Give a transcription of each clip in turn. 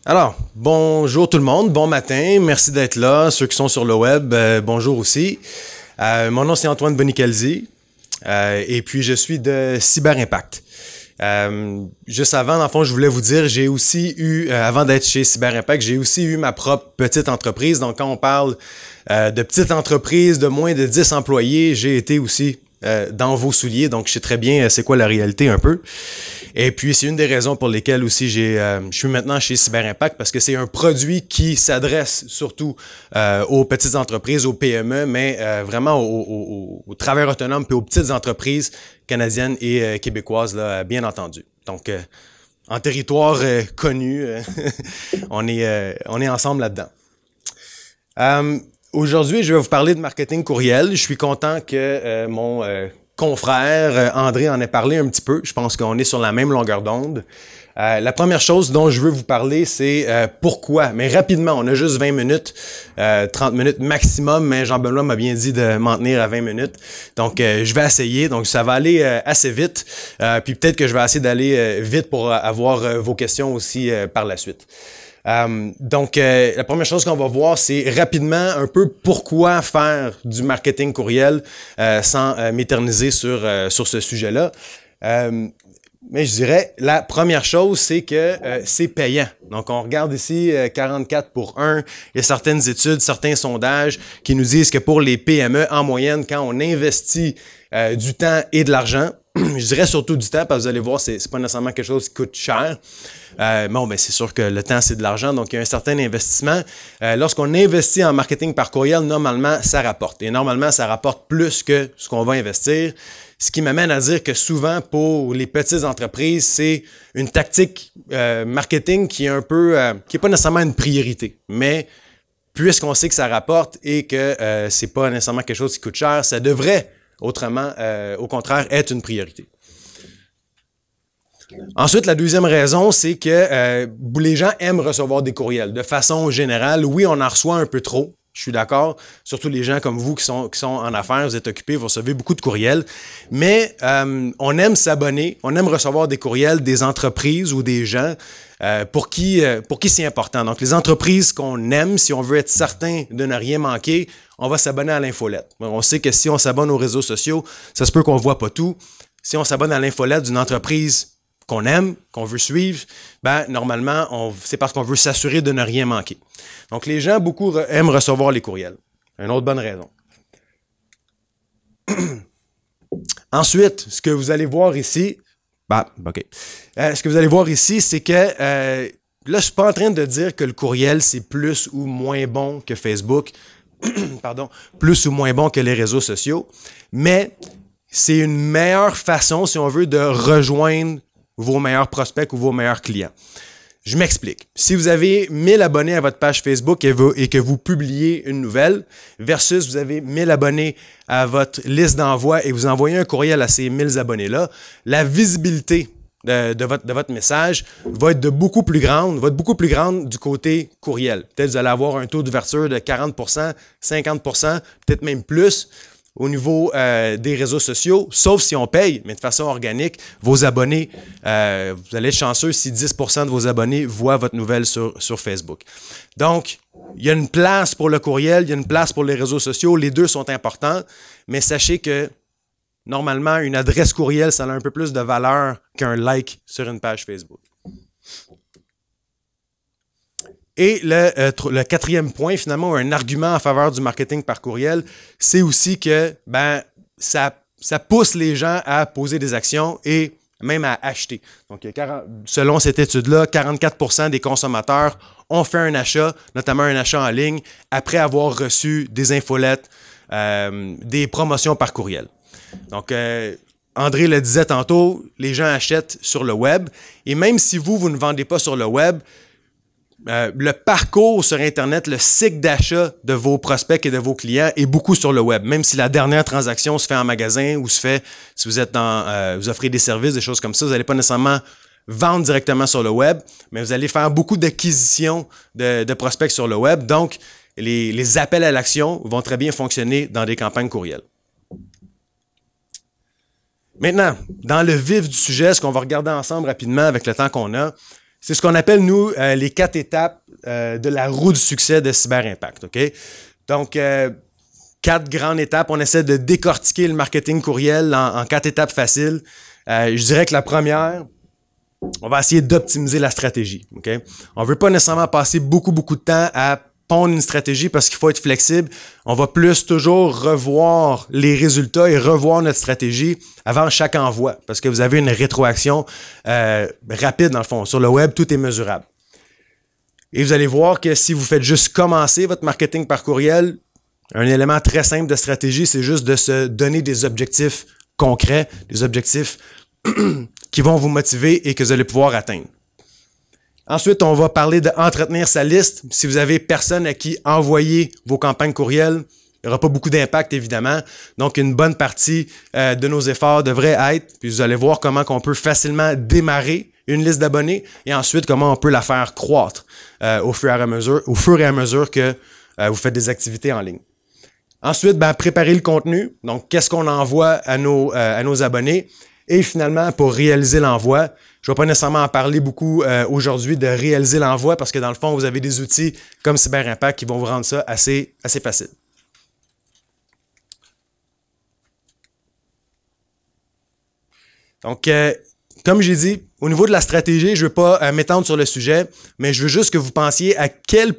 Alors, bonjour tout le monde, bon matin, merci d'être là. Ceux qui sont sur le web, bonjour aussi. Mon nom c'est Antoine Bonicalzi et puis je suis de Cyber Impact. Juste avant, dans le fond, je voulais vous dire, j'ai aussi eu, avant d'être chez Cyber Impact, j'ai aussi eu ma propre petite entreprise. Donc, quand on parle de petite entreprise de moins de 10 employés, j'ai été aussi dans vos souliers, donc je sais très bien c'est quoi la réalité un peu. Et puis, c'est une des raisons pour lesquelles aussi je suis maintenant chez Cyber Impact parce que c'est un produit qui s'adresse surtout aux petites entreprises, aux PME, mais vraiment aux travailleurs autonomes et aux petites entreprises canadiennes et québécoises, là, bien entendu. Donc, en territoire connu, on est ensemble là-dedans. Aujourd'hui, je vais vous parler de marketing courriel. Je suis content que mon confrère André en ait parlé un petit peu. Je pense qu'on est sur la même longueur d'onde. La première chose dont je veux vous parler, c'est pourquoi. Mais rapidement, on a juste 20 minutes, 30 minutes maximum, mais Jean-Benoît m'a bien dit de m'en tenir à 20 minutes. Donc, je vais essayer. Donc, ça va aller assez vite. Puis peut-être que je vais essayer d'aller vite pour avoir vos questions aussi par la suite. Donc, la première chose qu'on va voir, c'est rapidement un peu pourquoi faire du marketing courriel sans m'éterniser sur ce sujet-là. Mais je dirais, la première chose, c'est que c'est payant. Donc, on regarde ici 44 pour 1. Il y a certaines études, certains sondages qui nous disent que pour les PME, en moyenne, quand on investit du temps et de l'argent, je dirais surtout du temps, parce que vous allez voir, c'est pas nécessairement quelque chose qui coûte cher. Bon, ben c'est sûr que le temps, c'est de l'argent, donc il y a un certain investissement. Lorsqu'on investit en marketing par courriel, normalement, ça rapporte. Et normalement, ça rapporte plus que ce qu'on va investir. Ce qui m'amène à dire que souvent, pour les petites entreprises, c'est une tactique marketing qui est un peu, qui est pas nécessairement une priorité. Mais puisqu'on sait que ça rapporte et que c'est pas nécessairement quelque chose qui coûte cher, ça devrait, autrement, au contraire, être une priorité. Ensuite, la deuxième raison, c'est que les gens aiment recevoir des courriels. De façon générale, oui, on en reçoit un peu trop. Je suis d'accord. Surtout les gens comme vous qui sont en affaires, vous êtes occupés, vous recevez beaucoup de courriels. Mais on aime s'abonner, on aime recevoir des courriels des entreprises ou des gens pour qui c'est important. Donc, les entreprises qu'on aime, si on veut être certain de ne rien manquer, on va s'abonner à l'infolette. On sait que si on s'abonne aux réseaux sociaux, ça se peut qu'on ne voit pas tout. Si on s'abonne à l'infolette d'une entreprise qu'on aime, qu'on veut suivre, ben normalement, c'est parce qu'on veut s'assurer de ne rien manquer. Donc, les gens, beaucoup aiment recevoir les courriels. Une autre bonne raison. Ensuite, ce que vous allez voir ici, ce que vous allez voir ici, c'est que là, je ne suis pas en train de dire que le courriel, c'est plus ou moins bon que Facebook, pardon, plus ou moins bon que les réseaux sociaux, mais c'est une meilleure façon, si on veut, de rejoindre vos meilleurs prospects ou vos meilleurs clients. Je m'explique. Si vous avez 1000 abonnés à votre page Facebook et que vous publiez une nouvelle versus vous avez 1000 abonnés à votre liste d'envoi et vous envoyez un courriel à ces 1000 abonnés-là, la visibilité de votre message va être beaucoup plus grande du côté courriel. Peut-être que vous allez avoir un taux d'ouverture de 40%, 50%, peut-être même plus au niveau des réseaux sociaux, sauf si on paye, mais de façon organique, vos abonnés, vous allez être chanceux si 10% de vos abonnés voient votre nouvelle sur Facebook. Donc, il y a une place pour le courriel, il y a une place pour les réseaux sociaux, les deux sont importants, mais sachez que normalement, une adresse courriel, ça a un peu plus de valeur qu'un like sur une page Facebook. Et le quatrième point, finalement, un argument en faveur du marketing par courriel, c'est aussi que ça pousse les gens à poser des actions et même à acheter. Donc, selon cette étude-là, 44% des consommateurs ont fait un achat, notamment un achat en ligne, après avoir reçu des infolettes, des promotions par courriel. Donc, André le disait tantôt, les gens achètent sur le web. Et même si vous ne vendez pas sur le web, le parcours sur Internet, le cycle d'achat de vos prospects et de vos clients est beaucoup sur le web. Même si la dernière transaction se fait en magasin ou se fait, si vous êtes vous offrez des services, des choses comme ça, vous n'allez pas nécessairement vendre directement sur le web, mais vous allez faire beaucoup d'acquisitions de prospects sur le web. Donc, les appels à l'action vont très bien fonctionner dans des campagnes courriel. Maintenant, dans le vif du sujet, ce qu'on va regarder ensemble rapidement avec le temps qu'on a, C'est ce qu'on appelle, nous, les 4 étapes de la roue du succès de Cyber Impact. OK? Donc, 4 grandes étapes. On essaie de décortiquer le marketing courriel en 4 étapes faciles. Je dirais que la première, on va essayer d'optimiser la stratégie. Okay? On ne veut pas nécessairement passer beaucoup de temps à pondre une stratégie parce qu'il faut être flexible. On va plus toujours revoir les résultats et revoir notre stratégie avant chaque envoi parce que vous avez une rétroaction rapide dans le fond. Sur le web, tout est mesurable. Et vous allez voir que si vous faites juste commencer votre marketing par courriel, un élément très simple de stratégie, c'est juste de se donner des objectifs concrets, des objectifs qui vont vous motiver et que vous allez pouvoir atteindre. Ensuite, on va parler d'entretenir sa liste. Si vous avez personne à qui envoyer vos campagnes courriels, il n'y aura pas beaucoup d'impact, évidemment. Donc, une bonne partie de nos efforts devrait être, puis vous allez voir comment on peut facilement démarrer une liste d'abonnés et ensuite comment on peut la faire croître au fur et à mesure que vous faites des activités en ligne. Ensuite, préparer le contenu. Donc, qu'est-ce qu'on envoie à nos abonnés? Et finalement, pour réaliser l'envoi, je ne vais pas nécessairement en parler beaucoup aujourd'hui de réaliser l'envoi parce que dans le fond, vous avez des outils comme Cyber Impact qui vont vous rendre ça assez facile. Donc, comme j'ai dit, au niveau de la stratégie, je ne veux pas m'étendre sur le sujet, mais je veux juste que vous pensiez à quels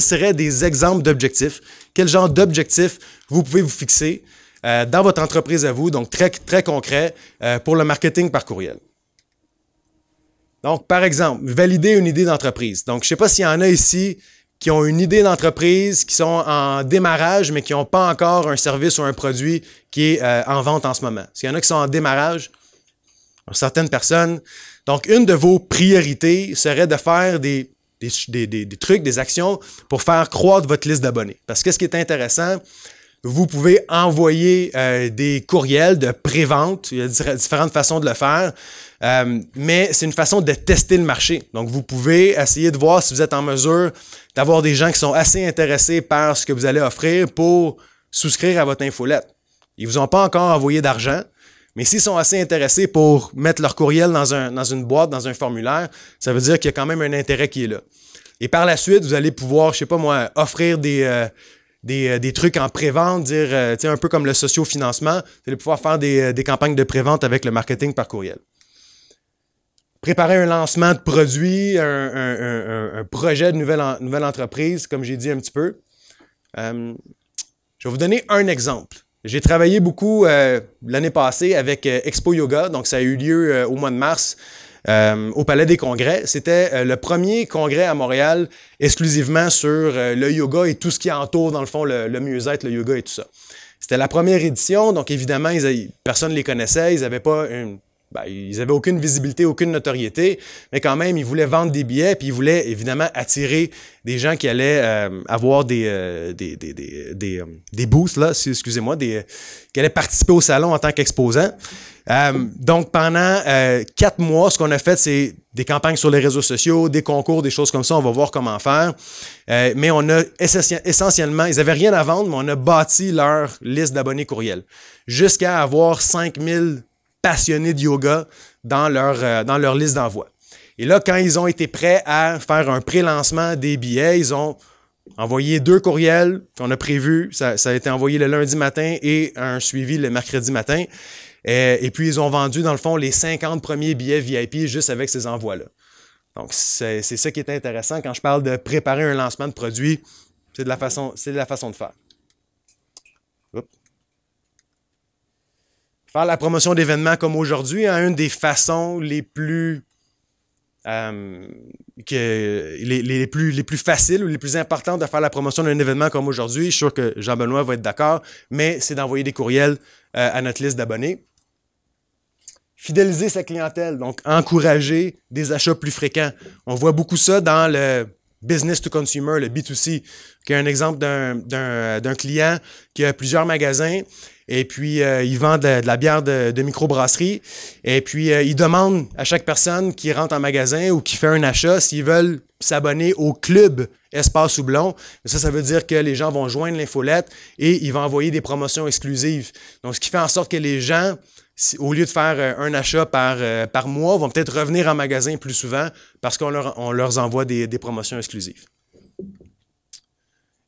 seraient des exemples d'objectifs, quel genre d'objectifs vous pouvez vous fixer dans votre entreprise à vous, donc très, très concret pour le marketing par courriel. Donc, par exemple, valider une idée d'entreprise. Donc, je ne sais pas s'il y en a ici qui ont une idée d'entreprise, qui sont en démarrage, mais qui n'ont pas encore un service ou un produit qui est en vente en ce moment. S'il y en a qui sont en démarrage, certaines personnes. Donc, une de vos priorités serait de faire des trucs, des actions pour faire croître votre liste d'abonnés. Parce que ce qui est intéressant, vous pouvez envoyer des courriels de pré-vente. Il y a différentes façons de le faire, mais c'est une façon de tester le marché. Donc, vous pouvez essayer de voir si vous êtes en mesure d'avoir des gens qui sont assez intéressés par ce que vous allez offrir pour souscrire à votre infolette. Ils ne vous ont pas encore envoyé d'argent, mais s'ils sont assez intéressés pour mettre leur courriel dans une boîte, dans un formulaire, ça veut dire qu'il y a quand même un intérêt qui est là. Et par la suite, vous allez pouvoir, je sais pas moi, offrir des trucs en pré-vente, dire un peu comme le socio-financement. Vous allez pouvoir faire des campagnes de pré-vente avec le marketing par courriel. Préparer un lancement de produit, un projet de nouvelle entreprise, comme j'ai dit un petit peu. Je vais vous donner un exemple. J'ai travaillé beaucoup l'année passée avec Expo Yoga, donc ça a eu lieu au mois de mars au Palais des Congrès. C'était le premier congrès à Montréal exclusivement sur le yoga et tout ce qui entoure, dans le fond, le mieux-être, le yoga et tout ça. C'était la première édition, donc évidemment, personne ne les connaissait, ils n'avaient pas ils n'avaient aucune visibilité, aucune notoriété, mais quand même, ils voulaient vendre des billets, puis ils voulaient évidemment attirer des gens qui allaient avoir des booths, là, excusez-moi, qui allaient participer au salon en tant qu'exposants. Donc, pendant 4 mois, ce qu'on a fait, c'est des campagnes sur les réseaux sociaux, des concours, des choses comme ça. On va voir comment faire. Mais on a essentiellement, ils n'avaient rien à vendre, mais on a bâti leur liste d'abonnés courriel jusqu'à avoir 5000 passionnés de yoga dans leur liste d'envoi. Et là, quand ils ont été prêts à faire un pré-lancement des billets, ils ont envoyé 2 courriels qu'on a prévus. Ça a été envoyé le lundi matin et un suivi le mercredi matin. Et puis, ils ont vendu, dans le fond, les 50 premiers billets VIP juste avec ces envois-là. Donc, c'est ça qui est intéressant. Quand je parle de préparer un lancement de produit, c'est de la façon de faire. Faire la promotion d'événements comme aujourd'hui, une des façons les plus faciles ou les plus importantes de faire la promotion d'un événement comme aujourd'hui. Je suis sûr que Jean-Benoît va être d'accord, mais c'est d'envoyer des courriels à notre liste d'abonnés. Fidéliser sa clientèle, donc encourager des achats plus fréquents. On voit beaucoup ça dans le business to consumer, le B2C, qui est un exemple d'un client qui a plusieurs magasins et puis il vend de la bière de microbrasserie et puis il demande à chaque personne qui rentre en magasin ou qui fait un achat s'ils veulent s'abonner au club Espace Houblon. Ça veut dire que les gens vont joindre l'infolette et il va envoyer des promotions exclusives. Donc, ce qui fait en sorte que les gens au lieu de faire un achat par mois, vont peut-être revenir en magasin plus souvent parce qu'on leur envoie des promotions exclusives.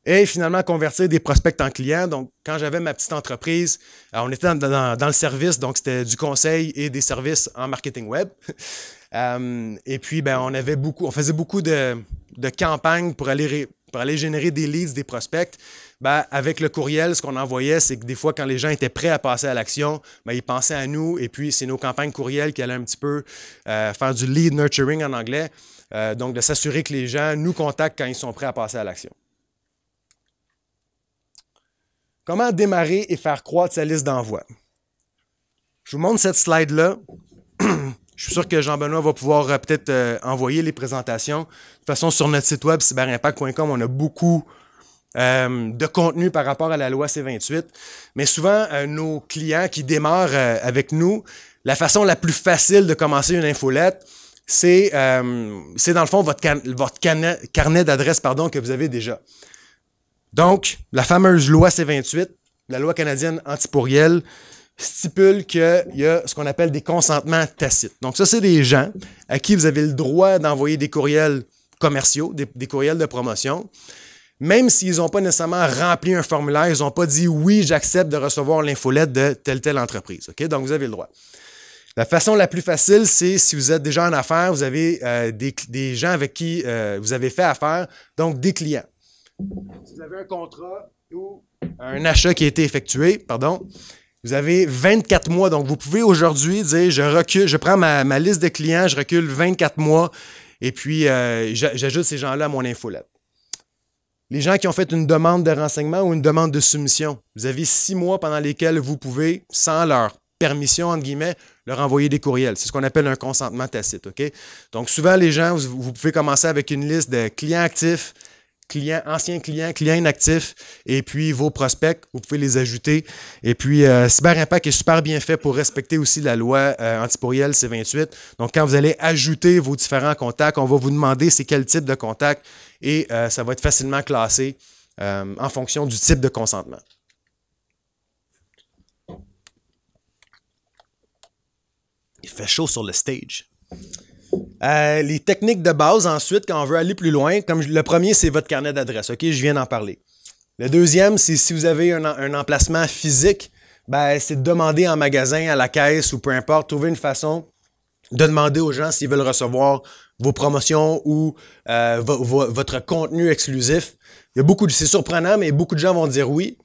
Et finalement, convertir des prospects en clients. Donc, quand j'avais ma petite entreprise, on était dans le service, donc c'était du conseil et des services en marketing web. Et puis, on faisait beaucoup de campagnes pour aller générer des leads, des prospects. Avec le courriel, ce qu'on envoyait, c'est que des fois, quand les gens étaient prêts à passer à l'action, ils pensaient à nous. Et puis, c'est nos campagnes courriel qui allaient un petit peu faire du lead nurturing en anglais. Donc, de s'assurer que les gens nous contactent quand ils sont prêts à passer à l'action. Comment démarrer et faire croître sa liste d'envoi? Je vous montre cette slide-là. Je suis sûr que Jean-Benoît va pouvoir peut-être envoyer les présentations. De toute façon, sur notre site web, cyberimpact.com, on a beaucoup de contenu par rapport à la loi C-28. Mais souvent, nos clients qui démarrent avec nous, la façon la plus facile de commencer une infolette, c'est dans le fond votre carnet d'adresses que vous avez déjà. Donc, la fameuse loi C-28, la loi canadienne anti-pourriel, stipule qu'il y a ce qu'on appelle des consentements tacites. Donc, ça, c'est des gens à qui vous avez le droit d'envoyer des courriels commerciaux, des courriels de promotion, même s'ils n'ont pas nécessairement rempli un formulaire, ils n'ont pas dit « oui, j'accepte de recevoir l'infolette de telle entreprise ». Okay? Donc, vous avez le droit. La façon la plus facile, c'est si vous êtes déjà en affaires, vous avez des gens avec qui vous avez fait affaire, donc des clients. Si vous avez un contrat ou un achat qui a été effectué, vous avez 24 mois. Donc, vous pouvez aujourd'hui dire, je prends ma liste de clients, je recule 24 mois et puis j'ajoute ces gens-là à mon infolette. Les gens qui ont fait une demande de renseignement ou une demande de soumission, vous avez 6 mois pendant lesquels vous pouvez, sans leur permission, entre guillemets, leur envoyer des courriels. C'est ce qu'on appelle un consentement tacite. Okay? Donc, souvent, les gens, vous pouvez commencer avec une liste de clients actifs, anciens clients, clients inactifs, et puis vos prospects, vous pouvez les ajouter. Et puis, Cyberimpact est super bien fait pour respecter aussi la loi anti-pourriel C-28. Donc, quand vous allez ajouter vos différents contacts, on va vous demander c'est quel type de contact et ça va être facilement classé en fonction du type de consentement. Il fait chaud sur le stage. Les techniques de base, ensuite, quand on veut aller plus loin, comme le premier, c'est votre carnet d'adresse. OK, je viens d'en parler. Le deuxième, c'est si vous avez un emplacement physique, c'est de demander en magasin, à la caisse ou peu importe, trouver une façon de demander aux gens s'ils veulent recevoir vos promotions ou votre contenu exclusif. C'est surprenant, mais beaucoup de gens vont dire oui.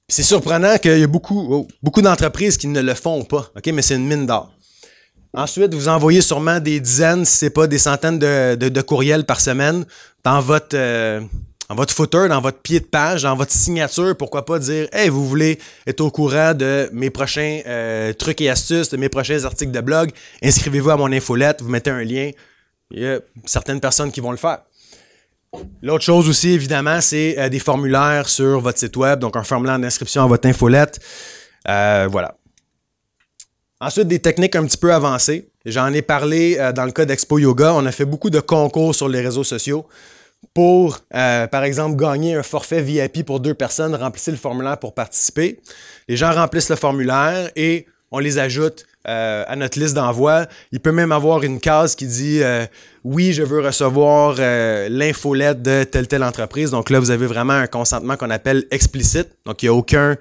C'est surprenant qu'il y a beaucoup d'entreprises qui ne le font pas. OK, mais c'est une mine d'or. Ensuite, vous envoyez sûrement des dizaines, si ce n'est pas des centaines de courriels par semaine dans votre footer, dans votre pied de page, dans votre signature. Pourquoi pas dire « Hey, vous voulez être au courant de mes prochains trucs et astuces, de mes prochains articles de blog, inscrivez-vous à mon infolette, vous mettez un lien. » Il y a certaines personnes qui vont le faire. L'autre chose aussi, évidemment, c'est des formulaires sur votre site web, donc un formulaire d'inscription à votre infolette. Voilà. Ensuite, des techniques un petit peu avancées. J'en ai parlé dans le cas d'Expo Yoga. On a fait beaucoup de concours sur les réseaux sociaux pour, par exemple, gagner un forfait VIP pour 2 personnes. Remplissez le formulaire pour participer. Les gens remplissent le formulaire et on les ajoute à notre liste d'envoi. Il peut même avoir une case qui dit oui, je veux recevoir l'infolette de telle entreprise. Donc là, vous avez vraiment un consentement qu'on appelle explicite. Donc, il n'y a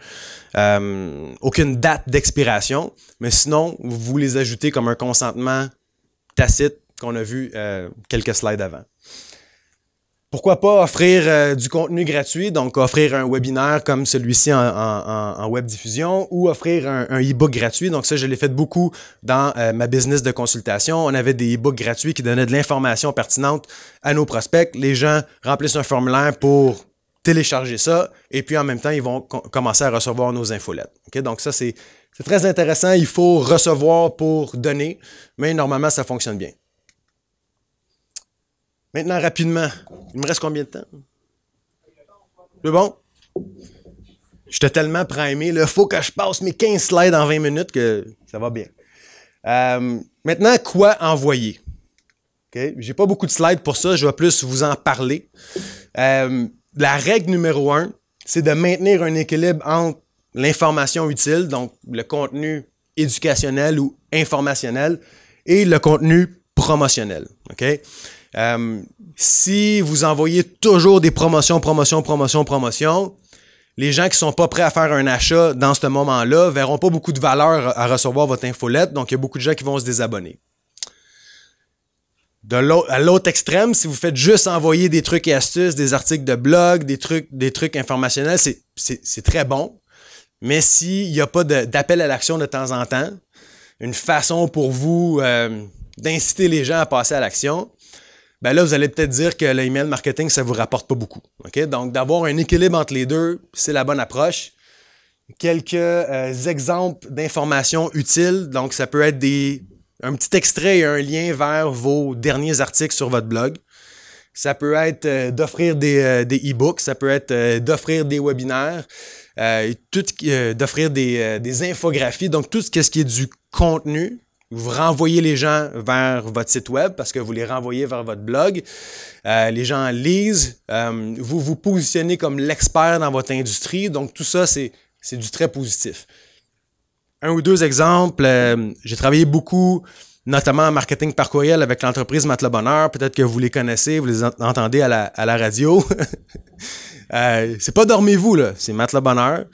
aucune date d'expiration. Mais sinon, vous les ajoutez comme un consentement tacite qu'on a vu quelques slides avant. Pourquoi pas offrir du contenu gratuit, donc offrir un webinaire comme celui-ci en web diffusion ou offrir un e-book gratuit. Donc ça, je l'ai fait beaucoup dans ma business de consultation. On avait des e-books gratuits qui donnaient de l'information pertinente à nos prospects. Les gens remplissent un formulaire pour télécharger ça et puis en même temps, ils vont commencer à recevoir nos infolettes. Okay? Donc ça, c'est très intéressant. Il faut recevoir pour donner, mais normalement, ça fonctionne bien. Maintenant, rapidement, il me reste combien de temps? C'est bon? J'étais tellement primé, il faut que je passe mes 15 slides en 20 minutes que ça va bien. Maintenant, quoi envoyer? Okay? Je n'ai pas beaucoup de slides pour ça, je vais plus vous en parler. La règle numéro 1, c'est de maintenir un équilibre entre l'information utile, donc le contenu éducationnel ou informationnel et le contenu promotionnel. OK? Si vous envoyez toujours des promotions, les gens qui sont pas prêts à faire un achat dans ce moment-là verront pas beaucoup de valeur à recevoir votre infolette, donc il y a beaucoup de gens qui vont se désabonner. À l'autre extrême, si vous faites juste envoyer des trucs et astuces, des articles de blog, des trucs informationnels, c'est très bon. Mais s'il n'y a pas d'appel à l'action de temps en temps, une façon pour vous d'inciter les gens à passer à l'action, ben là, vous allez peut-être dire que l'email marketing, ça ne vous rapporte pas beaucoup. Okay? Donc, d'avoir un équilibre entre les deux, c'est la bonne approche. Quelques exemples d'informations utiles. Donc, ça peut être un petit extrait et un lien vers vos derniers articles sur votre blog. Ça peut être d'offrir des e-books, ça peut être d'offrir des webinaires, d'offrir des infographies. Donc, tout ce qui est du contenu. Vous renvoyez les gens vers votre site web parce que vous les renvoyez vers votre blog. Les gens lisent. Vous vous positionnez comme l'expert dans votre industrie. Donc, tout ça, c'est du très positif. Un ou deux exemples. J'ai travaillé beaucoup, notamment en marketing par courriel avec l'entreprise Matelas Bonheur. Peut-être que vous les connaissez, vous les entendez à la radio. C'est pas Dormez-vous, là. C'est Matelas Bonheur.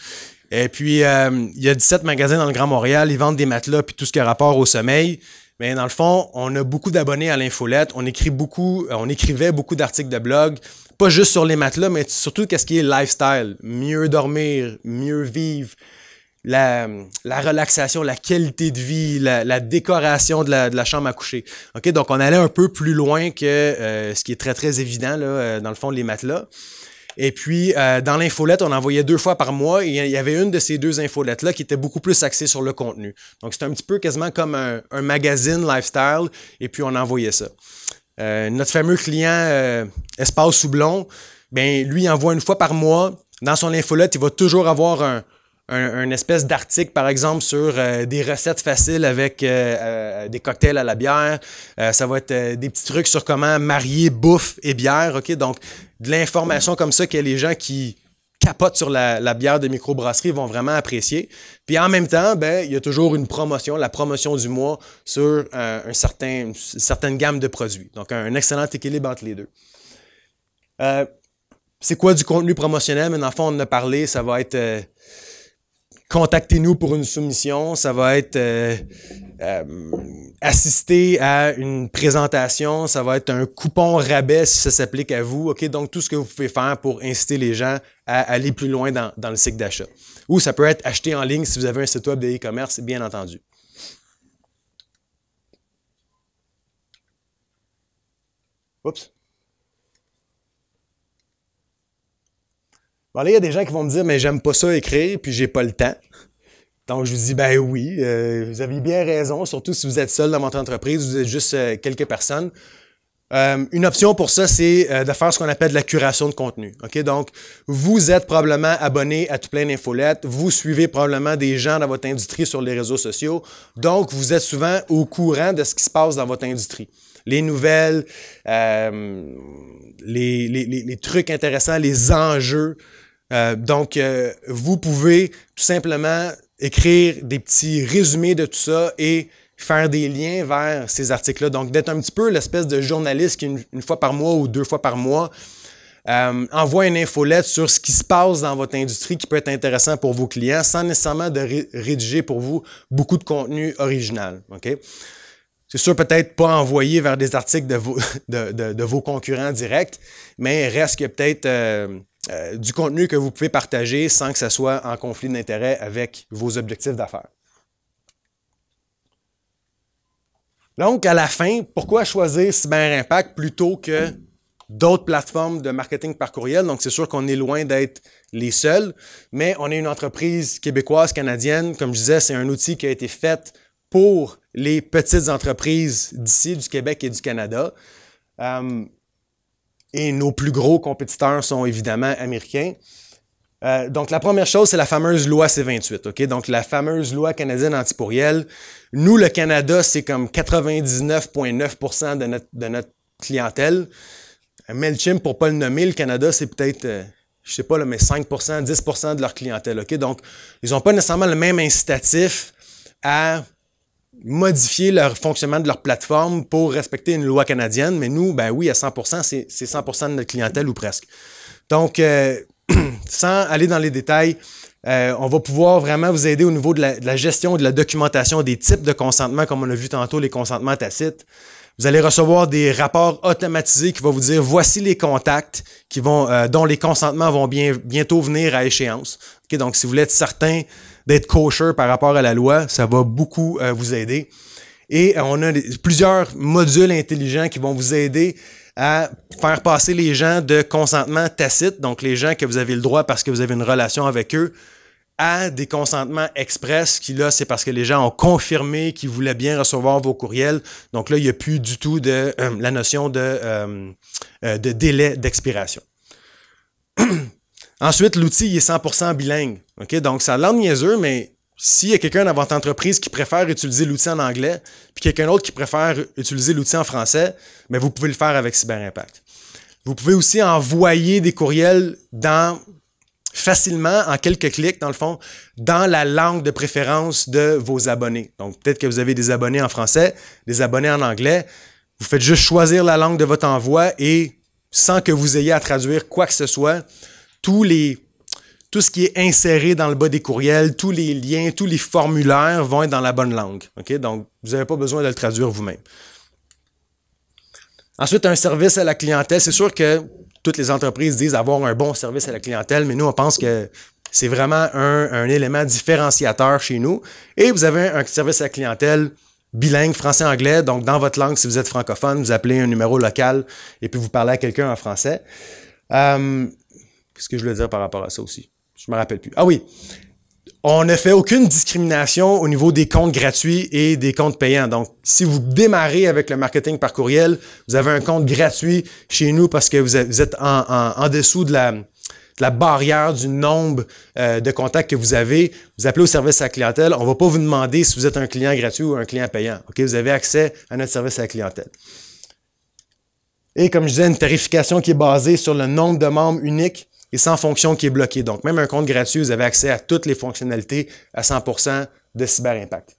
Et puis, il y a 17 magasins dans le Grand Montréal, ils vendent des matelas puis tout ce qui a rapport au sommeil. Mais dans le fond, on a beaucoup d'abonnés à l'infolette. On écrivait beaucoup d'articles de blog, pas juste sur les matelas, mais surtout qu'est-ce qui est lifestyle. Mieux dormir, mieux vivre, la relaxation, la qualité de vie, la décoration de la chambre à coucher. Okay? Donc, on allait un peu plus loin que ce qui est très, très évident là, dans le fond, les matelas. Et puis, dans l'infolette, on envoyait 2 fois par mois et il y avait une de ces 2 infolettes-là qui était beaucoup plus axée sur le contenu. Donc, c'était un petit peu quasiment comme un magazine lifestyle et puis on envoyait ça. Notre fameux client Espace Soublon, ben lui, il envoie 1 fois par mois. Dans son infolette, il va toujours avoir un espèce d'article, par exemple, sur des recettes faciles avec des cocktails à la bière. Ça va être des petits trucs sur comment marier bouffe et bière. Okay? Donc, de l'information comme ça que les gens qui capotent sur la bière de microbrasserie vont vraiment apprécier. Puis en même temps, ben, il y a toujours une promotion, la promotion du mois sur une certaine gamme de produits. Donc, un excellent équilibre entre les deux. C'est quoi du contenu promotionnel? Mais dans le fond, on en a parlé, ça va être... contactez-nous pour une soumission, ça va être assister à une présentation, ça va être un coupon rabais si ça s'applique à vous. Okay? Donc, tout ce que vous pouvez faire pour inciter les gens à aller plus loin dans le cycle d'achat. Ou ça peut être acheter en ligne si vous avez un site web de e-commerce, bien entendu. Oups. Bon, là, il y a des gens qui vont me dire, mais j'aime pas ça écrire, puis j'ai pas le temps. Donc, je vous dis, ben oui, vous avez bien raison, surtout si vous êtes seul dans votre entreprise, vous êtes juste quelques personnes. Une option pour ça, c'est de faire ce qu'on appelle de la curation de contenu. Okay? Donc, vous êtes probablement abonné à tout plein d'infolettes, vous suivez probablement des gens dans votre industrie sur les réseaux sociaux, donc vous êtes souvent au courant de ce qui se passe dans votre industrie. Les nouvelles, les trucs intéressants, les enjeux. Donc, vous pouvez tout simplement écrire des petits résumés de tout ça et faire des liens vers ces articles-là. Donc, d'être un petit peu l'espèce de journaliste qui, une fois par mois ou 2 fois par mois, envoie une infolette sur ce qui se passe dans votre industrie qui peut être intéressant pour vos clients sans nécessairement de rédiger pour vous beaucoup de contenu original. Okay? C'est sûr, peut-être pas envoyer vers des articles de vos concurrents directs, mais reste que peut-être du contenu que vous pouvez partager sans que ça soit en conflit d'intérêt avec vos objectifs d'affaires. Donc, à la fin, pourquoi choisir CyberImpact plutôt que d'autres plateformes de marketing par courriel? Donc, c'est sûr qu'on est loin d'être les seuls, mais on est une entreprise québécoise, canadienne. Comme je disais, c'est un outil qui a été fait pour les petites entreprises d'ici, du Québec et du Canada. Et nos plus gros compétiteurs sont évidemment américains. Donc, la première chose, c'est la fameuse loi C28. Okay? Donc, la fameuse loi canadienne anti-pourriel. Nous, le Canada, c'est comme 99,9% de notre clientèle. MailChimp, pour ne pas le nommer, le Canada, c'est peut-être, je sais pas, là, mais 5%, 10% de leur clientèle. Okay? Donc, ils n'ont pas nécessairement le même incitatif à modifier leur fonctionnement de leur plateforme pour respecter une loi canadienne, mais nous, ben oui, à 100%, c'est 100% de notre clientèle ou presque. Donc, sans aller dans les détails, on va pouvoir vraiment vous aider au niveau de la gestion et de la documentation des types de consentement, comme on a vu tantôt, les consentements tacites. Vous allez recevoir des rapports automatisés qui vont vous dire voici les contacts qui dont les consentements vont bientôt venir à échéance. Okay, donc, si vous voulez être certain d'être kosher par rapport à la loi, ça va beaucoup vous aider. Et on a plusieurs modules intelligents qui vont vous aider à faire passer les gens de consentement tacite, donc les gens que vous avez le droit parce que vous avez une relation avec eux, à des consentements express, qui là, c'est parce que les gens ont confirmé qu'ils voulaient bien recevoir vos courriels. Donc là, il n'y a plus du tout de la notion de délai d'expiration. Ensuite, l'outil il est 100% bilingue. Okay? Donc, ça a l'air niaiseux, mais s'il y a quelqu'un dans votre entreprise qui préfère utiliser l'outil en anglais, puis quelqu'un d'autre qui préfère utiliser l'outil en français, bien, vous pouvez le faire avec CyberImpact. Vous pouvez aussi envoyer des courriels facilement, en quelques clics, dans le fond, dans la langue de préférence de vos abonnés. Donc, peut-être que vous avez des abonnés en français, des abonnés en anglais. Vous faites juste choisir la langue de votre envoi et, sans que vous ayez à traduire quoi que ce soit, tout ce qui est inséré dans le bas des courriels, tous les liens, tous les formulaires vont être dans la bonne langue. Okay? Donc, vous n'avez pas besoin de le traduire vous-même. Ensuite, un service à la clientèle. C'est sûr que toutes les entreprises disent avoir un bon service à la clientèle, mais nous, on pense que c'est vraiment un élément différenciateur chez nous. Et vous avez un service à la clientèle bilingue, français-anglais. Donc, dans votre langue, si vous êtes francophone, vous appelez un numéro local et puis vous parlez à quelqu'un en français. Qu'est-ce que je voulais dire par rapport à ça aussi? Je me rappelle plus. Ah oui! On ne fait aucune discrimination au niveau des comptes gratuits et des comptes payants. Donc, si vous démarrez avec le marketing par courriel, vous avez un compte gratuit chez nous parce que vous êtes en dessous de la barrière du nombre de contacts que vous avez. Vous appelez au service à la clientèle. On ne va pas vous demander si vous êtes un client gratuit ou un client payant. Okay? Vous avez accès à notre service à la clientèle. Et comme je disais, une tarification qui est basée sur le nombre de membres uniques et sans fonction qui est bloquée. Donc, même un compte gratuit, vous avez accès à toutes les fonctionnalités à 100% de CyberImpact.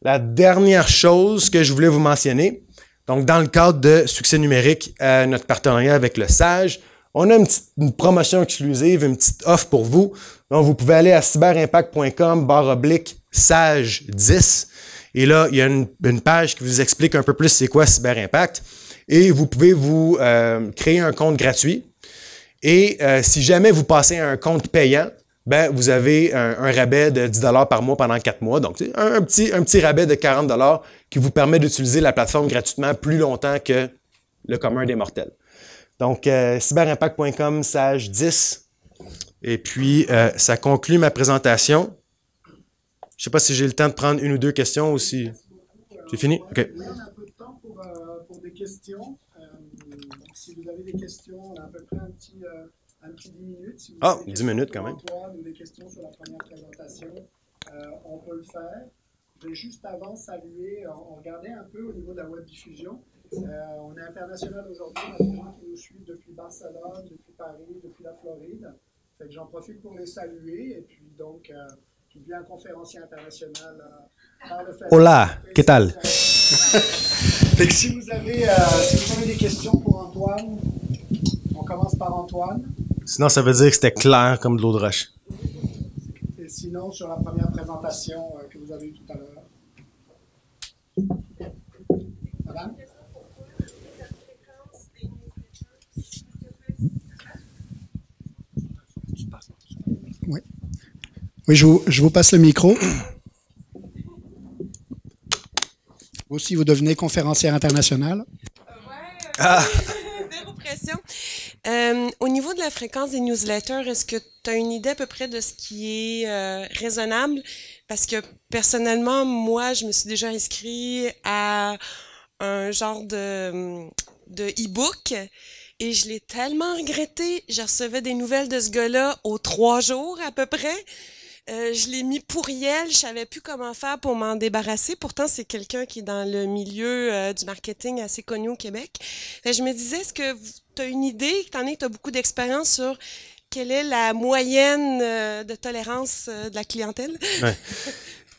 La dernière chose que je voulais vous mentionner, donc dans le cadre de Succès numérique, notre partenariat avec le Sage, on a une promotion exclusive, une petite offre pour vous. Donc, vous pouvez aller à cyberimpact.com/Sage10 et là, il y a une page qui vous explique un peu plus c'est quoi CyberImpact et vous pouvez vous créer un compte gratuit. Et si jamais vous passez à un compte payant, ben vous avez un rabais de 10 $ par mois pendant 4 mois. Donc, un petit rabais de 40 $ qui vous permet d'utiliser la plateforme gratuitement plus longtemps que le commun des mortels. Donc, cyberimpact.com/Sage10. Et puis, ça conclut ma présentation. Je ne sais pas si j'ai le temps de prendre une ou deux questions ou si... C'est fini? OK. Oui, on a un peu de temps pour des questions. Si vous avez des questions, on a à peu près un petit 10 minutes. Si vous avez 10 minutes quand même. Antoine, ou des questions sur la première présentation, on peut le faire. Je vais juste avant saluer, on regardait un peu au niveau de la web diffusion. On est international aujourd'hui, on a des gens qui nous suivent depuis Barcelone, depuis Paris, depuis la Floride. Fait que j'en profite pour les saluer. Et puis donc, je suis un conférencier international par le fait. Hola, ¿qué tal? Fait que si vous avez des questions pour Antoine, on commence par Antoine. Sinon, ça veut dire que c'était clair comme de l'eau de roche. Et sinon, sur la première présentation que vous avez eue tout à l'heure. Madame? Oui. Oui, je vous passe le micro. Vous aussi, vous devenez conférencière internationale. Zéro pression. Au niveau de la fréquence des newsletters, est-ce que tu as une idée à peu près de ce qui est raisonnable? Parce que personnellement, moi, je me suis déjà inscrit à un genre de e-book et je l'ai tellement regretté. Je recevais des nouvelles de ce gars-là aux 3 jours à peu près. Je l'ai mis pourriel, je savais plus comment faire pour m'en débarrasser. Pourtant, c'est quelqu'un qui est dans le milieu du marketing assez connu au Québec. Fait, je me disais, est-ce que tu as une idée, étant donné que tu as beaucoup d'expérience sur quelle est la moyenne de tolérance de la clientèle? Ouais.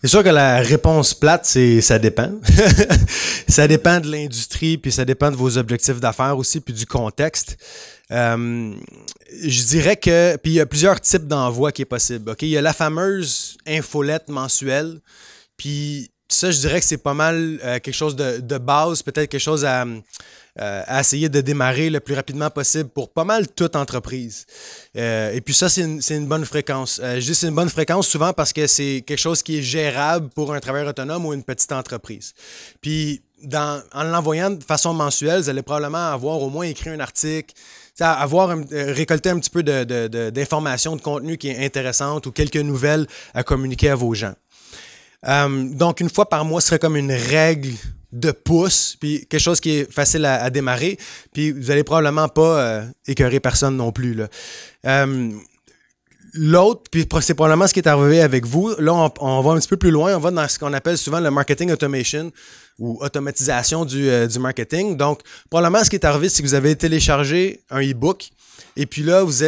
C'est sûr que la réponse plate, c'est ça dépend. Ça dépend de l'industrie, puis ça dépend de vos objectifs d'affaires aussi, puis du contexte. Je dirais que, puis il y a plusieurs types d'envois qui est possible. Ok, il y a la fameuse infolette mensuelle, puis ça, je dirais que c'est pas mal quelque chose de base, peut-être quelque chose à essayer de démarrer le plus rapidement possible pour pas mal toute entreprise. Et puis ça, c'est une bonne fréquence. Je dis c'est une bonne fréquence souvent parce que c'est quelque chose qui est gérable pour un travailleur autonome ou une petite entreprise. Puis en l'envoyant de façon mensuelle, vous allez probablement avoir au moins écrit un article, récolter un petit peu d'informations, de contenu qui est intéressante ou quelques nouvelles à communiquer à vos gens. Donc, une fois par mois, ce serait comme une règle de pouce, puis quelque chose qui est facile à démarrer, puis vous n'allez probablement pas écœurer personne non plus, là. L'autre, puis c'est probablement ce qui est arrivé avec vous, là, on va un petit peu plus loin, on va dans ce qu'on appelle souvent le marketing automation ou automatisation du marketing. Donc, probablement ce qui est arrivé, c'est que vous avez téléchargé un e-book, et puis là, vous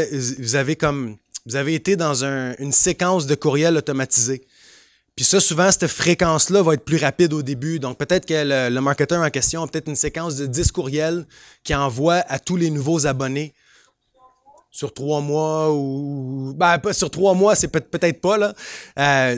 avez été dans une séquence de courriels automatisés. Puis ça, souvent, cette fréquence-là va être plus rapide au début. Donc, peut-être que le marketeur en question a peut-être une séquence de 10 courriels qu'il envoie à tous les nouveaux abonnés sur 3 mois ou... Ben, pas sur 3 mois, c'est peut-être pas, là.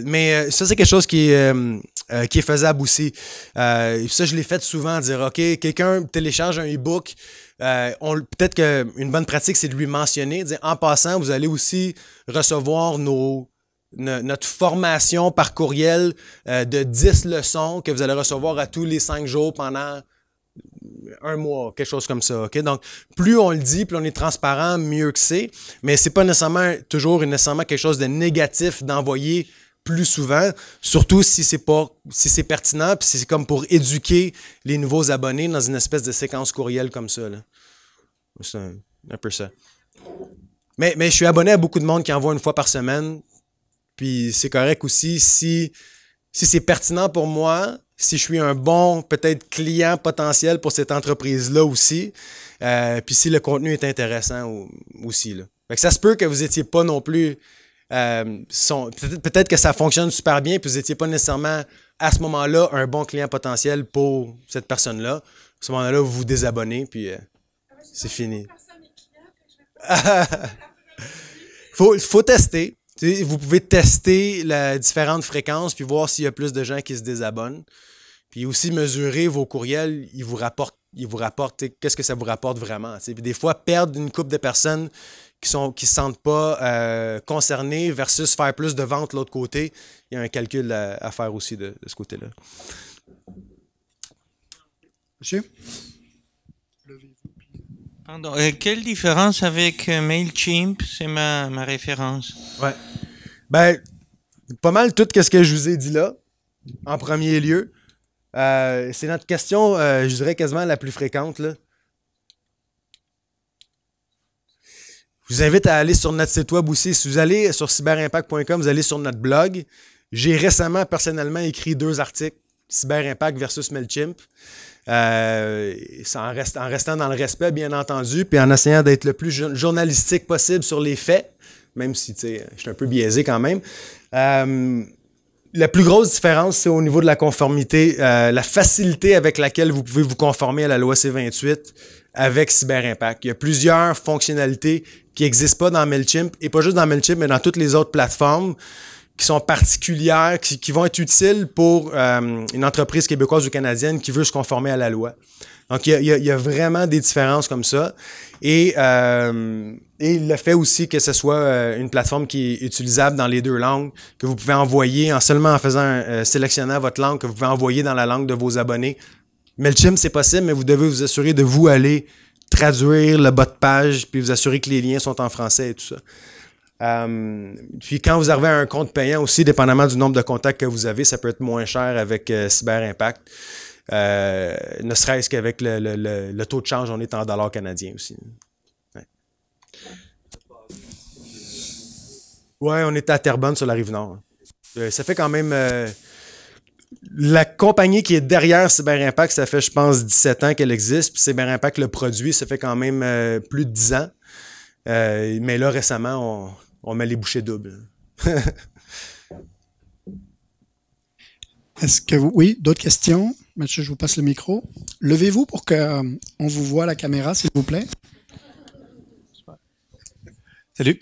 Mais ça, c'est quelque chose qui est faisable aussi. Ça, je l'ai fait souvent, dire, OK, quelqu'un télécharge un e-book. Peut-être qu'une bonne pratique, c'est de lui mentionner, dire, en passant, vous allez aussi recevoir notre formation par courriel de 10 leçons que vous allez recevoir à tous les 5 jours pendant un mois, quelque chose comme ça. Okay? Donc, plus on le dit, plus on est transparent, mieux que c'est. Mais c'est pas nécessairement quelque chose de négatif d'envoyer plus souvent, surtout si c'est pertinent, puis c'est comme pour éduquer les nouveaux abonnés dans une espèce de séquence courriel comme ça, là. C'est un peu ça. Mais je suis abonné à beaucoup de monde qui envoie une fois par semaine. Puis c'est correct aussi si c'est pertinent pour moi, si je suis un bon, peut-être, client potentiel pour cette entreprise-là aussi, puis si le contenu est intéressant aussi, là. Fait que ça se peut que vous n'étiez pas non plus... peut-être que ça fonctionne super bien, puis vous n'étiez pas nécessairement, à ce moment-là, un bon client potentiel pour cette personne-là. À ce moment-là, vous vous désabonnez, puis c'est fini. Faut tester. Vous pouvez tester la différentes fréquences puis voir s'il y a plus de gens qui se désabonnent. Puis aussi mesurer vos courriels, ils vous rapportent qu'est-ce que ça vous rapporte vraiment. Puis des fois, perdre une couple de personnes qui se sentent pas concernées versus faire plus de ventes de l'autre côté, il y a un calcul à faire aussi de ce côté-là. Monsieur? Pardon, quelle différence avec MailChimp? C'est ma référence. Ouais. Ben, pas mal tout ce que je vous ai dit là, en premier lieu. C'est notre question, je dirais quasiment la plus fréquente, là. Je vous invite à aller sur notre site web aussi. Si vous allez sur cyberimpact.com, vous allez sur notre blog. J'ai récemment, personnellement, écrit 2 articles, Cyberimpact versus MailChimp. En restant dans le respect, bien entendu, puis en essayant d'être le plus journalistique possible sur les faits, même si, tu sais, je suis un peu biaisé quand même. La plus grosse différence, c'est au niveau de la conformité, la facilité avec laquelle vous pouvez vous conformer à la loi C28 avec Cyberimpact. Il y a plusieurs fonctionnalités qui n'existent pas dans MailChimp, et pas juste dans MailChimp, mais dans toutes les autres plateformes qui sont particulières, qui vont être utiles pour une entreprise québécoise ou canadienne qui veut se conformer à la loi. Donc, il y a vraiment des différences comme ça. Et le fait aussi que ce soit une plateforme qui est utilisable dans les 2 langues, que vous pouvez envoyer seulement en sélectionnant votre langue, que vous pouvez envoyer dans la langue de vos abonnés. MailChimp, c'est possible, mais vous devez vous assurer de vous aller traduire le bas de page, puis vous assurer que les liens sont en français et tout ça. Puis quand vous arrivez à un compte payant aussi, dépendamment du nombre de contacts que vous avez, ça peut être moins cher avec Cyberimpact. Ne serait-ce qu'avec le taux de change, on est en dollars canadiens aussi. Ouais, on est à Terrebonne sur la Rive-Nord. Ça fait quand même... la compagnie qui est derrière Cyberimpact, ça fait, je pense, 17 ans qu'elle existe. Puis Cyberimpact, le produit, ça fait quand même plus de 10 ans. Mais là, récemment, on met les bouchées doubles. Est-ce que vous... Oui, d'autres questions? Mathieu, je vous passe le micro. Levez-vous pour qu'on vous voit à la caméra, s'il vous plaît. Salut.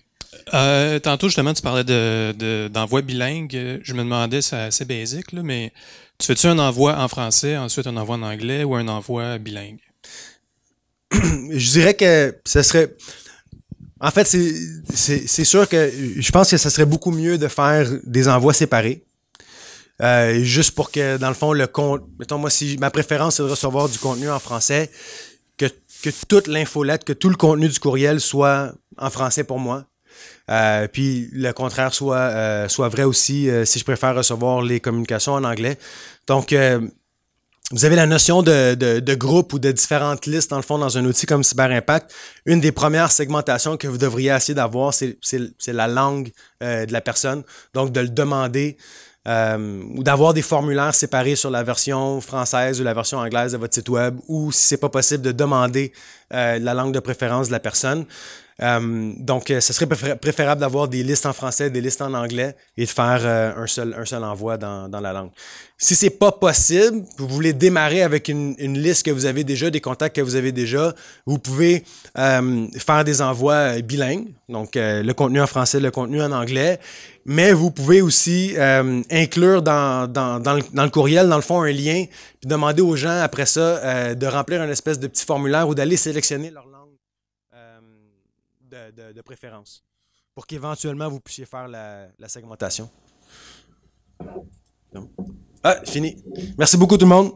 Tantôt, justement, tu parlais d'envoi bilingue. Je me demandais, c'est assez basique, là, mais tu fais-tu un envoi en français, ensuite un envoi en anglais ou un envoi bilingue? Je dirais que ce serait... En fait, c'est sûr que je pense que ça serait beaucoup mieux de faire des envois séparés. Juste pour que, dans le fond, mettons, moi, si ma préférence, c'est de recevoir du contenu en français, que toute l'infolette, que tout le contenu du courriel soit en français pour moi. Puis le contraire soit vrai aussi si je préfère recevoir les communications en anglais. Donc, vous avez la notion de groupe ou de différentes listes, dans le fond, dans un outil comme CyberImpact. Une des premières segmentations que vous devriez essayer d'avoir, c'est la langue de la personne. Donc, de le demander ou d'avoir des formulaires séparés sur la version française ou la version anglaise de votre site web, ou si c'est pas possible, de demander la langue de préférence de la personne. Donc, ce serait préférable d'avoir des listes en français, des listes en anglais et de faire un seul envoi dans la langue. Si c'est pas possible, vous voulez démarrer avec une liste que vous avez déjà, des contacts que vous avez déjà, vous pouvez faire des envois bilingues, donc le contenu en français, le contenu en anglais, mais vous pouvez aussi inclure dans le courriel, dans le fond, un lien, puis demander aux gens après ça de remplir une espèce de petit formulaire ou d'aller sélectionner leur langue de préférence pour qu'éventuellement vous puissiez faire la segmentation. Ah, fini. Merci beaucoup tout le monde.